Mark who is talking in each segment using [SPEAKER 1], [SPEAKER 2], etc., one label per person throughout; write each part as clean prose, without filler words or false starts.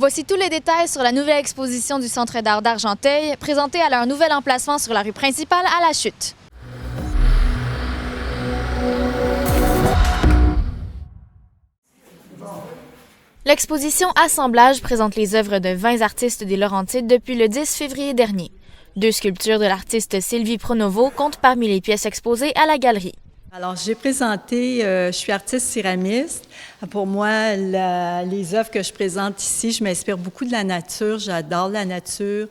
[SPEAKER 1] Voici tous les détails sur la nouvelle exposition du Centre d'art d'Argenteuil, présentée à leur nouvel emplacement sur la rue principale à La Chute. L'exposition Assemblage présente les œuvres de 20 artistes des Laurentides depuis le 10 février dernier. 2 sculptures de l'artiste Sylvie Pronovo comptent parmi les pièces exposées à la galerie.
[SPEAKER 2] Alors, j'ai présenté, je suis artiste céramiste. Pour moi, les œuvres que je présente ici, je m'inspire beaucoup de la nature. J'adore la nature.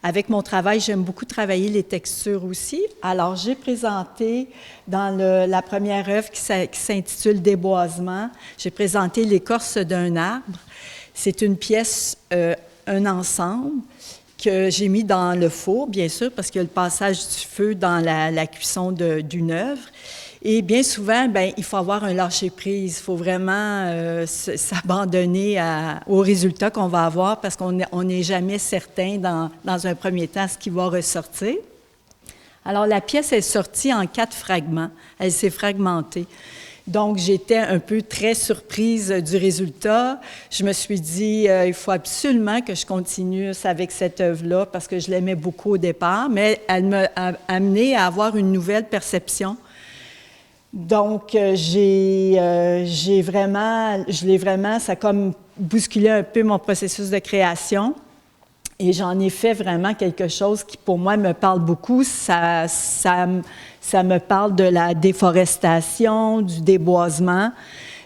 [SPEAKER 2] Avec mon travail, j'aime beaucoup travailler les textures aussi. Alors, j'ai présenté dans la première œuvre qui s'intitule « Déboisement », j'ai présenté l'écorce d'un arbre. C'est une pièce, un ensemble que j'ai mis dans le four, bien sûr, parce qu'il y a le passage du feu dans la cuisson d'une œuvre. Et bien souvent, il faut avoir un lâcher-prise. Il faut vraiment s'abandonner au résultat qu'on va avoir parce qu'on n'est jamais certain dans un premier temps ce qui va ressortir. Alors, la pièce est sortie en 4 fragments. Elle s'est fragmentée. Donc, j'étais un peu très surprise du résultat. Je me suis dit, il faut absolument que je continue avec cette œuvre-là parce que je l'aimais beaucoup au départ, mais elle m'a amené à avoir une nouvelle perception. Donc, ça a comme bousculé un peu mon processus de création et j'en ai fait vraiment quelque chose qui, pour moi, me parle beaucoup. Ça me parle de la déforestation, du déboisement,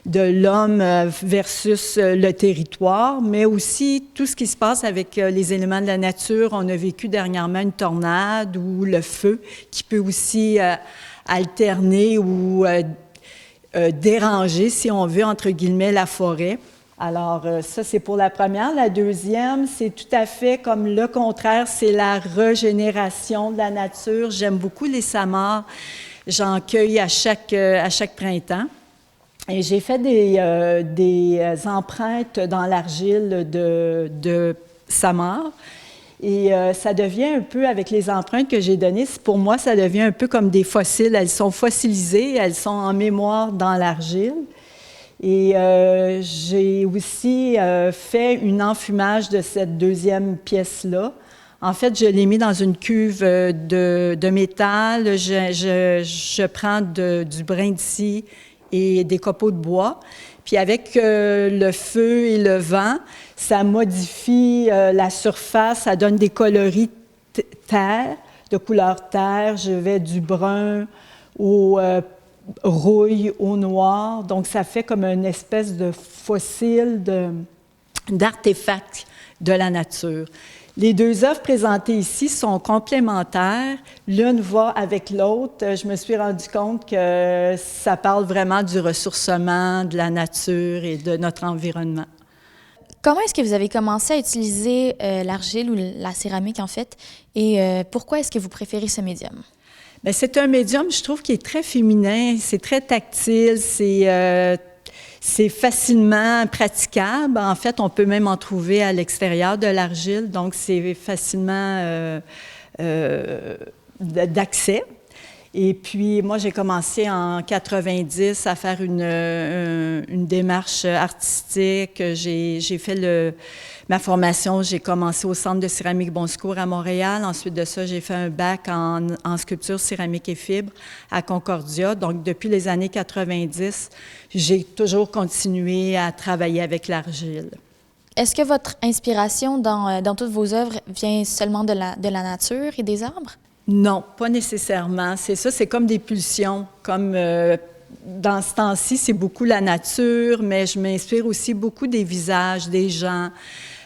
[SPEAKER 2] de l'homme versus le territoire, mais aussi tout ce qui se passe avec les éléments de la nature. On a vécu dernièrement une tornade ou le feu qui peut aussi alterner ou déranger, si on veut, entre guillemets, la forêt. Alors, ça, c'est pour la première. La deuxième, c'est tout à fait comme le contraire, c'est la régénération de la nature. J'aime beaucoup les samards. J'en cueille à chaque printemps. Et j'ai fait des empreintes dans l'argile de samards. Et ça devient un peu, avec les empreintes que j'ai données, pour moi, ça devient un peu comme des fossiles. Elles sont fossilisées, elles sont en mémoire dans l'argile. Et j'ai aussi fait un enfumage de cette deuxième pièce-là. En fait, je l'ai mis dans une cuve de métal. Je prends du brin de scie et des copeaux de bois. Puis avec le feu et le vent, ça modifie la surface, ça donne des coloris terre, de couleur terre. Je vais du brun au rouille, au noir. Donc, ça fait comme une espèce de fossile, d'artefact de la nature. Les 2 œuvres présentées ici sont complémentaires. L'une va avec l'autre. Je me suis rendu compte que ça parle vraiment du ressourcement, de la nature et de notre environnement.
[SPEAKER 1] Comment est-ce que vous avez commencé à utiliser l'argile ou la céramique, en fait, et pourquoi est-ce que vous préférez ce médium?
[SPEAKER 2] Bien, c'est un médium, je trouve, qui est très féminin, c'est très tactile, c'est facilement praticable. En fait, on peut même en trouver à l'extérieur de l'argile, donc c'est facilement d'accès. Et puis, moi, j'ai commencé en 90 à faire une démarche artistique. J'ai fait ma formation, j'ai commencé au Centre de céramique Bon Secours à Montréal. Ensuite de ça, j'ai fait un bac en sculpture céramique et fibre à Concordia. Donc, depuis les années 90, j'ai toujours continué à travailler avec l'argile.
[SPEAKER 1] Est-ce que votre inspiration dans toutes vos œuvres vient seulement de la nature et des arbres?
[SPEAKER 2] Non, pas nécessairement. C'est ça, c'est comme des pulsions. Comme dans ce temps-ci, c'est beaucoup la nature, mais je m'inspire aussi beaucoup des visages des gens,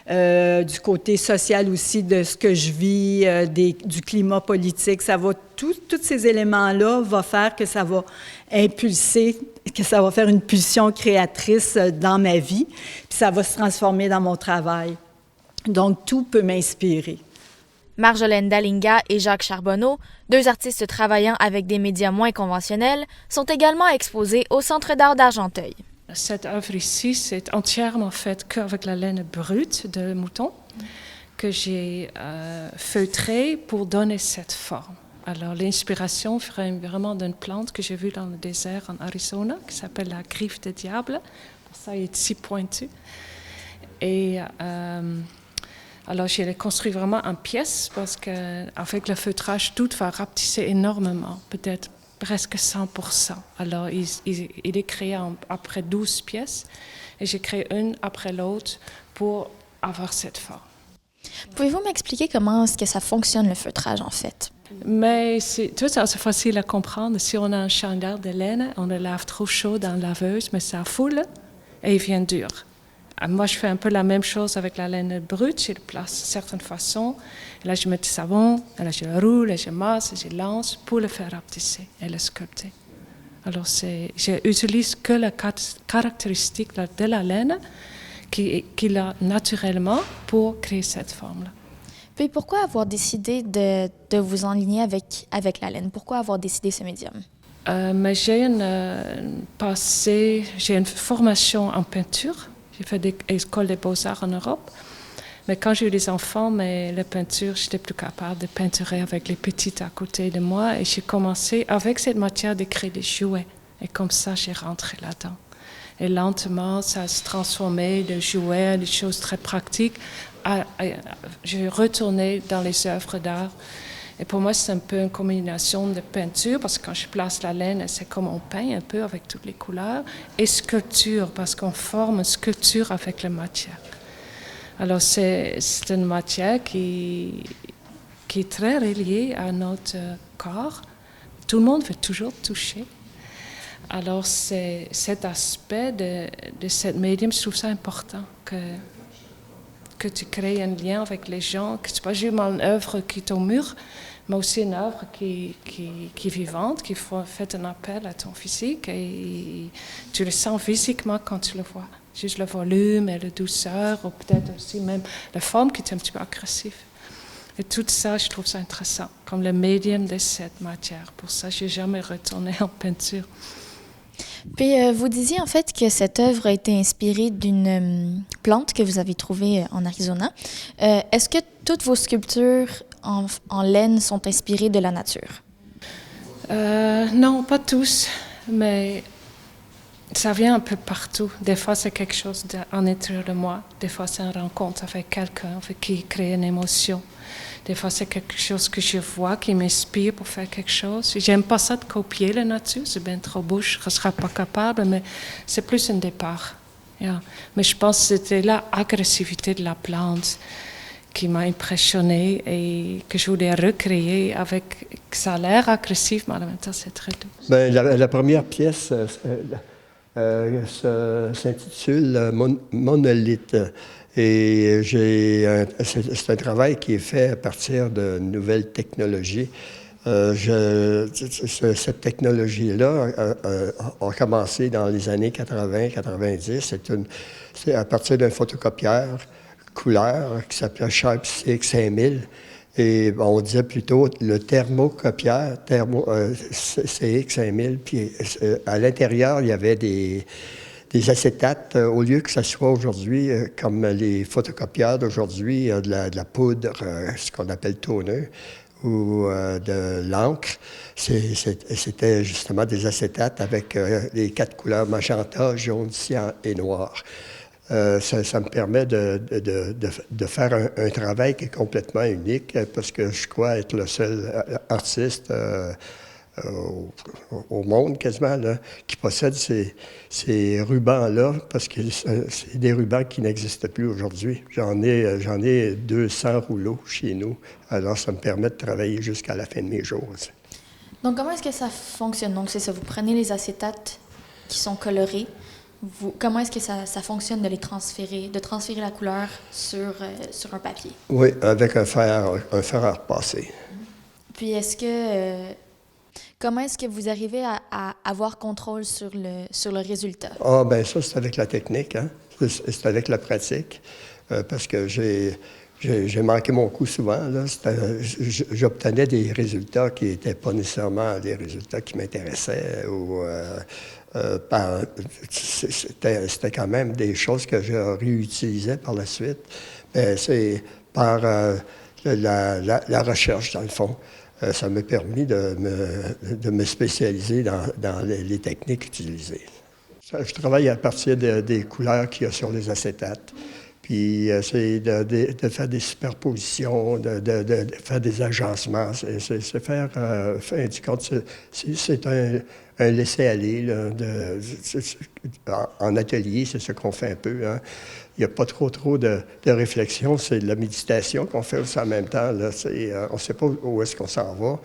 [SPEAKER 2] du côté social aussi, de ce que je vis, du climat politique. Ça va, tous ces éléments-là vont faire que ça va impulser, que ça va faire une pulsion créatrice dans ma vie, puis ça va se transformer dans mon travail. Donc, tout peut m'inspirer.
[SPEAKER 1] Marjolaine Dalinga et Jacques Charbonneau, 2 artistes travaillant avec des médias moins conventionnels, sont également exposés au Centre d'art d'Argenteuil.
[SPEAKER 3] Cette œuvre ici, c'est entièrement faite qu'avec la laine brute de mouton que j'ai feutrée pour donner cette forme. Alors, l'inspiration vient vraiment d'une plante que j'ai vue dans le désert en Arizona, qui s'appelle la griffe de diable. Pour ça, il est si pointu. Et alors, je l'ai construit vraiment en pièces parce qu'avec le feutrage, tout va rapetisser énormément, peut-être presque 100%. Alors, il est créé après 12 pièces et j'ai créé une après l'autre pour avoir cette forme.
[SPEAKER 1] Pouvez-vous m'expliquer comment est-ce que ça fonctionne le feutrage en fait?
[SPEAKER 3] Mais c'est facile à comprendre. Si on a un chandail de laine, on le lave trop chaud dans la laveuse, mais ça foule et il vient dur. Moi, je fais un peu la même chose avec la laine brute. Je le place de certaines façons. Et là, je mets du savon, et là, je le roule, et je masse, et je lance pour le faire rapetisser et le sculpter. Alors, j'utilise que la caractéristique de la laine qu'il a naturellement pour créer cette forme-là.
[SPEAKER 1] Puis pourquoi avoir décidé de vous enligner avec la laine? Pourquoi avoir décidé ce médium?
[SPEAKER 3] Mais j'ai une formation en peinture. J'ai fait des écoles des beaux-arts en Europe. Mais quand j'ai eu des enfants, la peinture, j'étais plus capable de peinturer avec les petites à côté de moi. Et j'ai commencé avec cette matière de créer des jouets. Et comme ça, j'ai rentré là-dedans. Et lentement, ça se transformait de jouets à des choses très pratiques. J'ai retourné dans les œuvres d'art. Et pour moi, c'est un peu une combinaison de peinture, parce que quand je place la laine, c'est comme on peint un peu avec toutes les couleurs, et sculpture, parce qu'on forme une sculpture avec la matière. Alors, c'est une matière qui est très reliée à notre corps. Tout le monde veut toujours toucher. Alors, c'est cet aspect de cette médium, je trouve ça important, que tu crées un lien avec les gens, que c'est pas juste une œuvre qui est au mur, mais aussi une œuvre qui est vivante, qui fait un appel à ton physique et tu le sens physiquement quand tu le vois. Juste le volume et la douceur, ou peut-être aussi même la forme qui est un petit peu agressive. Et tout ça, je trouve ça intéressant, comme le médium de cette matière. Pour ça, je n'ai jamais retourné en peinture.
[SPEAKER 1] Puis vous disiez en fait que cette œuvre a été inspirée d'une plante que vous avez trouvée en Arizona. Est-ce que toutes vos sculptures en laine sont inspirées de la nature?
[SPEAKER 3] Non, pas tous, mais ça vient un peu partout. Des fois, c'est quelque chose en l'intérieur de moi. Des fois, c'est une rencontre avec quelqu'un avec qui crée une émotion. Des fois, c'est quelque chose que je vois qui m'inspire pour faire quelque chose. J'aime pas ça de copier la nature, c'est bien trop beau, je ne serais pas capable, mais c'est plus un départ. Yeah. Mais je pense que c'était l'agressivité de la plante qui m'a impressionnée et que je voulais recréer avec... Ça a l'air agressif, mais en même temps, c'est très doux.
[SPEAKER 4] Bien, la première pièce s'intitule Monolithe. Et c'est un travail qui est fait à partir de nouvelles technologies. Cette technologie-là a commencé dans les années 80-90. C'est à partir d'un photocopieur couleur qui s'appelait Sharp CX5000. Et on disait plutôt le thermocopieur CX5000. Puis à l'intérieur, il y avait des acétates, au lieu que ce soit aujourd'hui, comme les photocopieurs d'aujourd'hui, de la poudre, ce qu'on appelle toner, ou de l'encre. C'était justement des acétates avec les 4 couleurs magenta, jaune, cyan et noir. Ça me permet de faire un travail qui est complètement unique, parce que je crois être le seul artiste au monde quasiment, là, qui possède ces rubans-là, parce que c'est des rubans qui n'existent plus aujourd'hui. J'en ai 200 rouleaux chez nous, alors ça me permet de travailler jusqu'à la fin de mes jours aussi.
[SPEAKER 1] Donc, comment est-ce que ça fonctionne? Donc, c'est ça, vous prenez les acétates qui sont colorés. Comment est-ce que ça fonctionne de transférer la couleur sur un papier?
[SPEAKER 4] Oui, avec un fer à repasser.
[SPEAKER 1] Puis, comment est-ce que vous arrivez à avoir contrôle sur le résultat?
[SPEAKER 4] Ah, bien ça, c'est avec la technique, hein? C'est avec la pratique, parce que j'ai manqué mon coup souvent, là. J'obtenais des résultats qui n'étaient pas nécessairement des résultats qui m'intéressaient, ou c'était quand même des choses que je réutilisais par la suite. Mais c'est par la recherche, dans le fond. Ça m'a permis de me spécialiser dans les techniques utilisées. Je travaille à partir des couleurs qu'il y a sur les acétates. Puis c'est de faire des superpositions, de faire des agencements. C'est faire, fin du compte, c'est un laisser-aller là, en atelier, c'est ce qu'on fait un peu. Hein. Il n'y a pas trop de réflexion, c'est de la méditation qu'on fait aussi en même temps. Là. On ne sait pas où est-ce qu'on s'en va,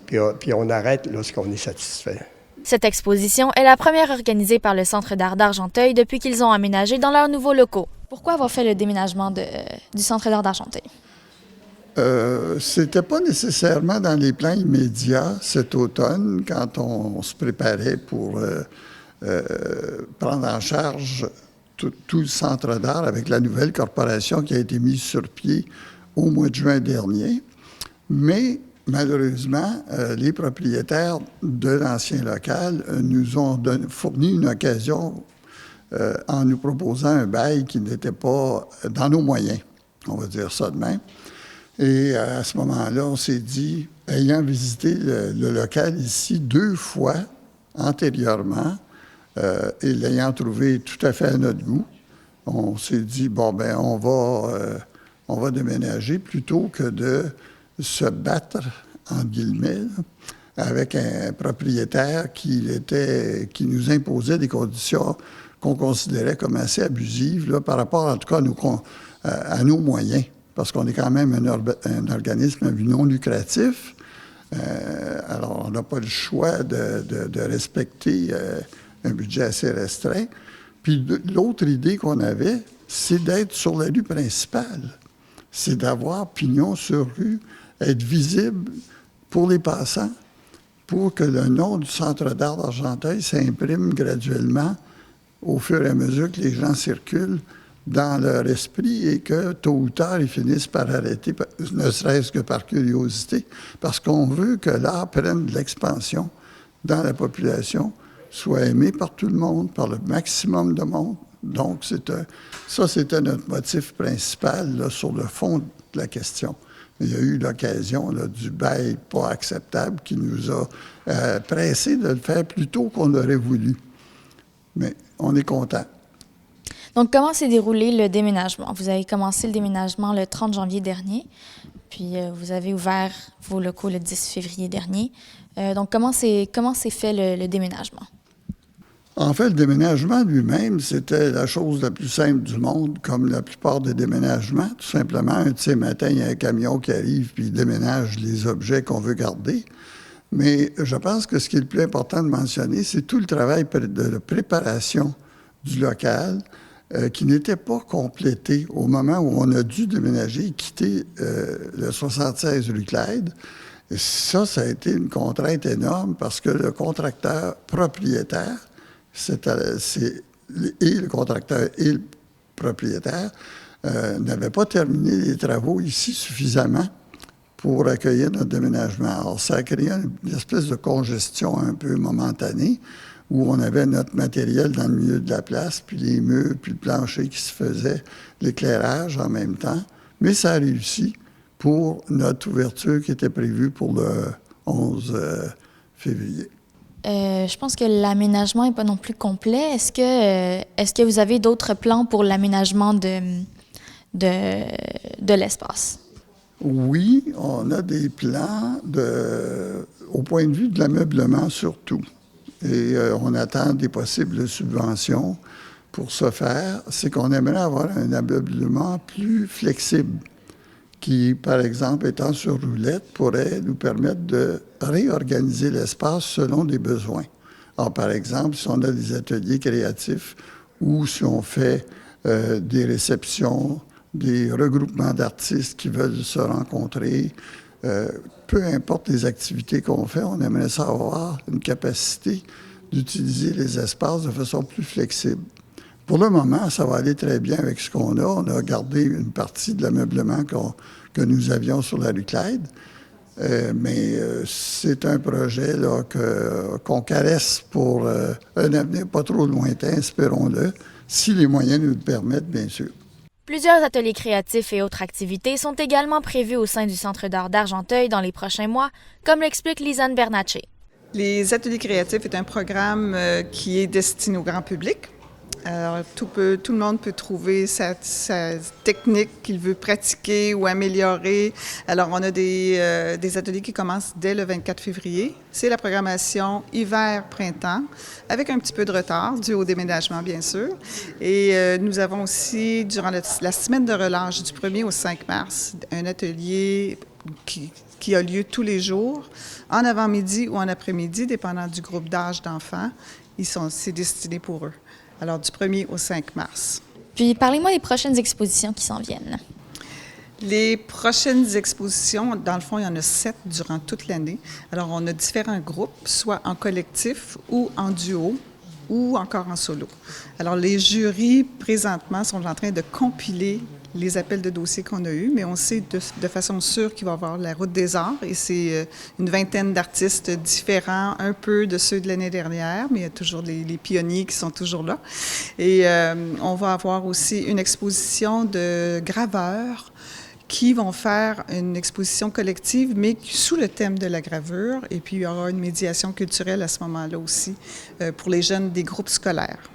[SPEAKER 4] puis on arrête lorsqu'on est satisfait.
[SPEAKER 1] Cette exposition est la première organisée par le Centre d'art d'Argenteuil depuis qu'ils ont aménagé dans leurs nouveaux locaux. Pourquoi avoir fait le déménagement du Centre d'art d'Argenteuil?
[SPEAKER 5] C'était pas nécessairement dans les plans immédiats cet automne, quand on se préparait pour prendre en charge tout le Centre d'art avec la nouvelle corporation qui a été mise sur pied au mois de juin dernier. Mais malheureusement, les propriétaires de l'ancien local nous ont fourni une occasion en nous proposant un bail qui n'était pas dans nos moyens, on va dire ça de même. Et à ce moment-là, on s'est dit, ayant visité le local ici 2 fois antérieurement, et l'ayant trouvé tout à fait à notre goût, on s'est dit, bon, ben on va déménager plutôt que de se battre, en guillemets, avec un propriétaire qui nous imposait des conditions qu'on considérait comme assez abusives, là, par rapport, en tout cas, à nos moyens, parce qu'on est quand même un organisme à but non lucratif. Alors, on n'a pas le choix de respecter un budget assez restreint. Puis l'autre idée qu'on avait, c'est d'être sur la rue principale. C'est d'avoir pignon sur rue, être visible pour les passants, pour que le nom du Centre d'art d'Argenteuil s'imprime graduellement au fur et à mesure que les gens circulent dans leur esprit et que, tôt ou tard, ils finissent par arrêter, ne serait-ce que par curiosité, parce qu'on veut que l'art prenne de l'expansion dans la population, soit aimé par tout le monde, par le maximum de monde. Donc, c'était notre motif principal là, sur le fond de la question. Il y a eu l'occasion là, du bail pas acceptable qui nous a pressés de le faire plus tôt qu'on aurait voulu. Mais on est content.
[SPEAKER 1] Donc, comment s'est déroulé le déménagement? Vous avez commencé le déménagement le 30 janvier dernier, puis vous avez ouvert vos locaux le 10 février dernier. Donc, comment s'est fait le déménagement?
[SPEAKER 5] En fait, le déménagement lui-même, c'était la chose la plus simple du monde, comme la plupart des déménagements. Tout simplement, un de ces matins, il y a un camion qui arrive puis il déménage les objets qu'on veut garder. Mais je pense que ce qui est le plus important de mentionner, c'est tout le travail de préparation du local qui n'était pas complété au moment où on a dû déménager et quitter le 76 rue Clyde. Et ça a été une contrainte énorme parce que le contracteur propriétaire, le contracteur et le propriétaire n'avaient pas terminé les travaux ici suffisamment pour accueillir notre déménagement. Alors, ça a créé une espèce de congestion un peu momentanée où on avait notre matériel dans le milieu de la place, puis les murs, puis le plancher qui se faisait, l'éclairage en même temps. Mais ça a réussi pour notre ouverture qui était prévue pour le 11 février.
[SPEAKER 1] Je pense que l'aménagement n'est pas non plus complet. Est-ce que vous avez d'autres plans pour l'aménagement de l'espace?
[SPEAKER 5] Oui, on a des plans au point de vue de l'ameublement surtout. Et on attend des possibles subventions pour ce faire. C'est qu'on aimerait avoir un ameublement plus flexible qui, par exemple, étant sur roulette, pourrait nous permettre de réorganiser l'espace selon des besoins. Alors, par exemple, si on a des ateliers créatifs ou si on fait des réceptions, des regroupements d'artistes qui veulent se rencontrer, peu importe les activités qu'on fait, on aimerait savoir une capacité d'utiliser les espaces de façon plus flexible. Pour le moment, ça va aller très bien avec ce qu'on a. On a gardé une partie de l'ameublement que nous avions sur la rue Clyde, mais c'est un projet là, qu'on caresse pour un avenir pas trop lointain, espérons-le, si les moyens nous le permettent, bien sûr.
[SPEAKER 1] Plusieurs ateliers créatifs et autres activités sont également prévus au sein du Centre d'art d'Argenteuil dans les prochains mois, comme l'explique Lisanne Bernatchez.
[SPEAKER 6] Les ateliers créatifs est un programme qui est destiné au grand public. Alors, tout le monde peut trouver sa technique qu'il veut pratiquer ou améliorer. Alors, on a des ateliers qui commencent dès le 24 février. C'est la programmation hiver-printemps, avec un petit peu de retard, dû au déménagement, bien sûr. Et nous avons aussi, durant la semaine de relâche du 1er au 5 mars, un atelier qui a lieu tous les jours, en avant-midi ou en après-midi, dépendant du groupe d'âge d'enfants. C'est destiné pour eux. Alors, du 1er au 5 mars.
[SPEAKER 1] Puis, parlez-moi des prochaines expositions qui s'en viennent.
[SPEAKER 6] Les prochaines expositions, dans le fond, il y en a 7 durant toute l'année. Alors, on a différents groupes, soit en collectif ou en duo ou encore en solo. Alors, les jurys, présentement, sont en train de compiler les appels de dossiers qu'on a eus, mais on sait de façon sûre qu'il va y avoir la Route des Arts, et c'est une vingtaine d'artistes différents, un peu de ceux de l'année dernière, mais il y a toujours les pionniers qui sont toujours là. Et on va avoir aussi une exposition de graveurs qui vont faire une exposition collective, mais sous le thème de la gravure, et puis il y aura une médiation culturelle à ce moment-là aussi pour les jeunes des groupes scolaires.